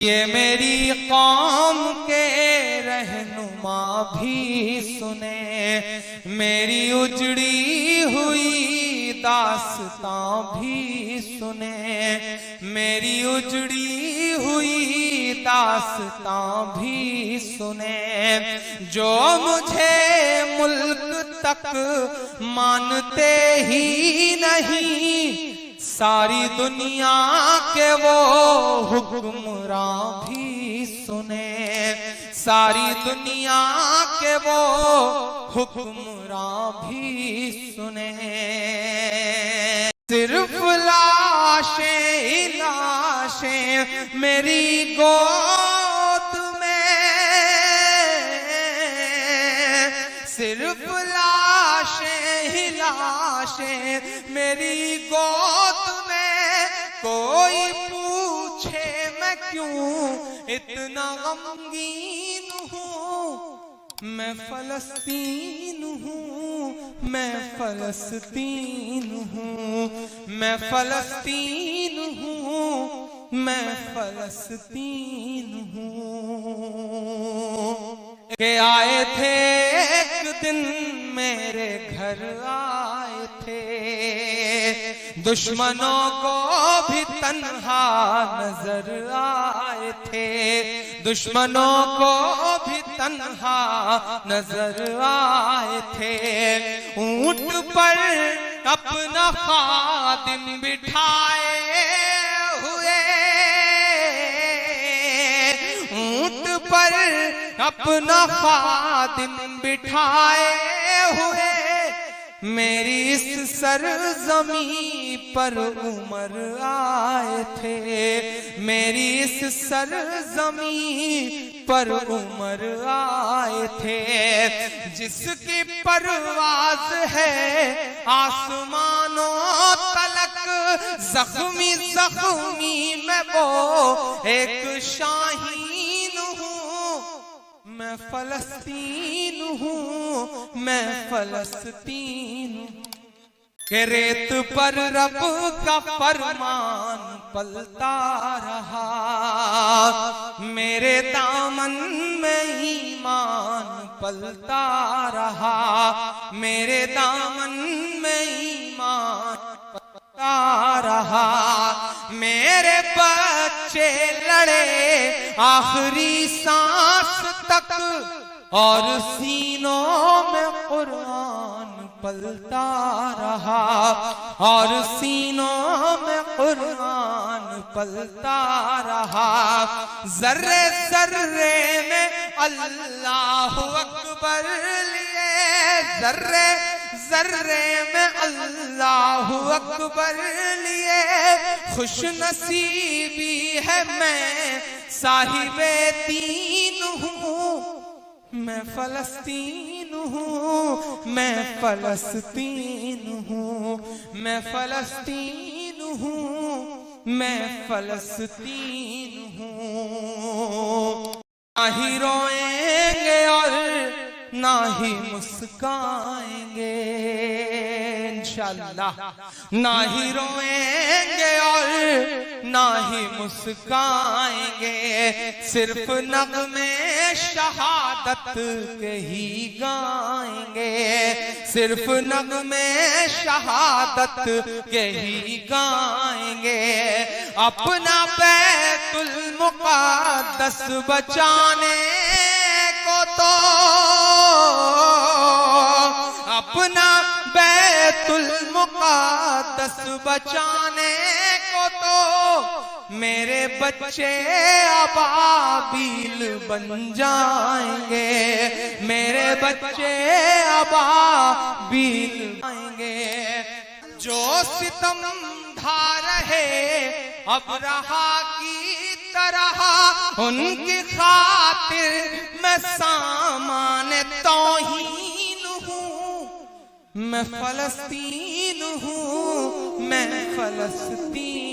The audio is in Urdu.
یہ میری قوم کے رہنما بھی سنے، میری اجڑی ہوئی داستان بھی سنے، میری اجڑی ہوئی داستان بھی سنے۔ جو مجھے ملک تک مانتے ہی نہیں، ساری دنیا کے وہ حکمراں بھی سنے، ساری دنیا کے وہ حکمراں بھی سنے۔ صرف لاشیں لاشیں میری گود میں، صرف لاشیں لاشیں میری گود میں، کوئی پوچھے میں کیوں اتنا غمگین ہوں، میں فلسطین ہوں، میں فلسطین ہوں، میں فلسطین ہوں، میں فلسطین ہوں۔ کہ آئے تھے ایک دن میرے گھر آئے تھے، دشمنوں کو بھی تنہا نظر آئے تھے، دشمنوں کو بھی تنہا نظر آئے تھے۔ اونٹ پر اپنا خادم بٹھائے ہوئے، اونٹ پر اپنا خادم بٹھائے ہوئے، میری اس سرزمین پر عمر آئے تھے، میری اس سرزمین پر عمر آئے تھے۔ جس کی پرواز ہے آسمانوں تلک، زخمی زخمی میں وہ ایک شاہین ہوں، میں فلسطین ہوں، میں فلسطین ہوں۔ کہ ریت پر رب کا فرمان پلتا رہا، میرے دامن میں ایمان پلتا رہا، میرے دامن میں ایمان پلتا رہا۔ میرے بچے لڑے آخری سانس تک، اور سینوں میں قرآن پلتا رہا، اور سینوں میں قرآن پلتا رہا۔ ذرے ذرے میں اللہ اکبر لیے، ذرے ذرے میں اللہ اکبر لیے، خوش نصیبی ہے میں صاحب دین ہوں، میں فلسطین ہوں، میں فلسطین ہوں، میں فلسطین ہوں، میں فلسطین ہوں۔ نہ ہی روئیں گے اور نہ ہی مسکائیں گے انشاءاللہ، نہ ہی روئیں گے اور نہ ہی مسکائیں گے، صرف نغمے شہادت کے ہی گائیں گے، صرف نغمے شہادت کے ہی گائیں گے۔ اپنا بیت المقدس بچانے کو تو، اپنا بیت المقدس بچانے کو تو، میرے بچے ابابیل بن جائیں گے، میرے بچے ابابیل بن گے۔ جو ستم ڈھا رہے ابرہا کی طرح، ان کی خاطر میں سامان توہین ہوں، میں فلسطین ہوں، میں فلسطین